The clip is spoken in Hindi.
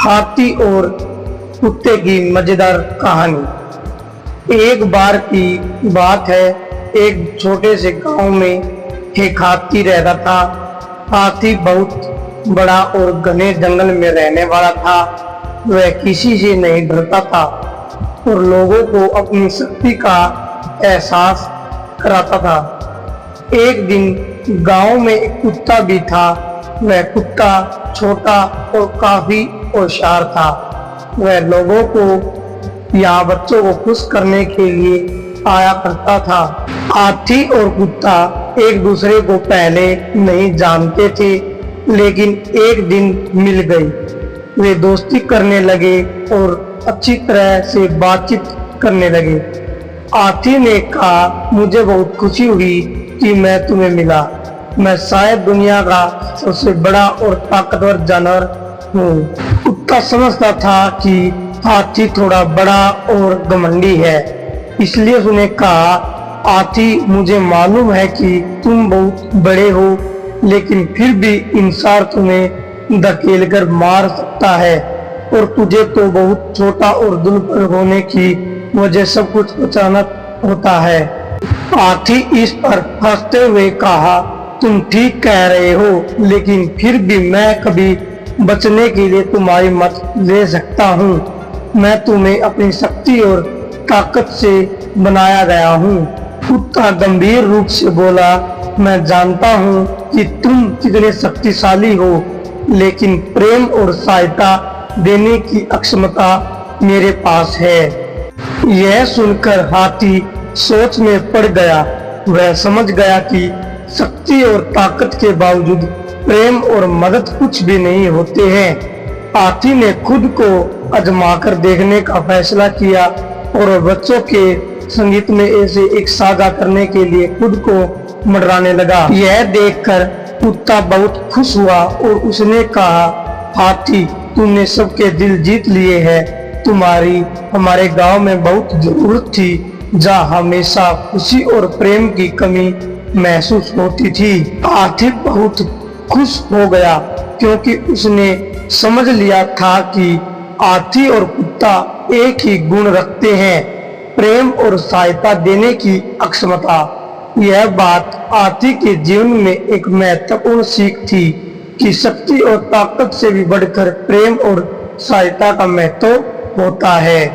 हाथी और कुत्ते की मजेदार कहानी। एक बार की बात है, एक छोटे से गांव में एक हाथी रहता था। हाथी बहुत बड़ा और घने जंगल में रहने वाला था। वह किसी से नहीं डरता था और लोगों को अपनी शक्ति का एहसास कराता था। एक दिन गांव में एक कुत्ता भी था। वह कुत्ता छोटा और काफी होशियार था। वह लोगों को या बच्चों को खुश करने के लिए आया करता था। हाथी और कुत्ता एक दूसरे को पहले नहीं जानते थे, लेकिन एक दिन मिल गए। वे दोस्ती करने लगे और अच्छी तरह से बातचीत करने लगे। हाथी ने कहा, मुझे बहुत खुशी हुई कि मैं तुम्हें मिला। मैं शायद दुनिया का सबसे बड़ा और ताकतवर जानवर हूँ। कुत्ता समझता था कि हाथी थोड़ा बड़ा और घमंडी है, इसलिए उसने कहा, हाथी मुझे मालूम है कि तुम बहुत बड़े हो, लेकिन फिर भी इंसान तुम्हें धकेलकर मार सकता है और तुझे तो बहुत छोटा और दुर्बल होने की वजह सब कुछ अचानक होता है। हाथी इस पर हंसते हुए कहा, तुम ठीक कह रहे हो, लेकिन फिर भी मैं कभी बचने के लिए तुम्हारी मदद ले सकता हूँ। मैं तुम्हें अपनी शक्ति और ताकत से बनाया गया हूँ। कुत्ता गंभीर रूप से बोला, मैं जानता हूँ कि तुम कितने शक्तिशाली हो, लेकिन प्रेम और सहायता देने की क्षमता मेरे पास है। यह सुनकर हाथी सोच में पड़ गया। वह समझ गया कि शक्ति और ताकत के बावजूद प्रेम और मदद कुछ भी नहीं होते हैं। हाथी ने खुद को आजमाकर देखने का फैसला किया और बच्चों के संगीत में ऐसे एक साझा करने के लिए खुद को मंडराने लगा। यह देखकर कुत्ता बहुत खुश हुआ और उसने कहा, हाथी तुमने सबके दिल जीत लिए हैं। तुम्हारी हमारे गांव में बहुत जरूरत थी, जहाँ हमेशा खुशी और प्रेम की कमी महसूस होती थी। हाथी बहुत खुश हो गया क्योंकि उसने समझ लिया था कि हाथी और कुत्ता एक ही गुण रखते हैं, प्रेम और सहायता देने की क्षमता। यह बात हाथी के जीवन में एक महत्वपूर्ण सीख थी कि शक्ति और ताकत से भी बढ़कर प्रेम और सहायता का महत्व होता है।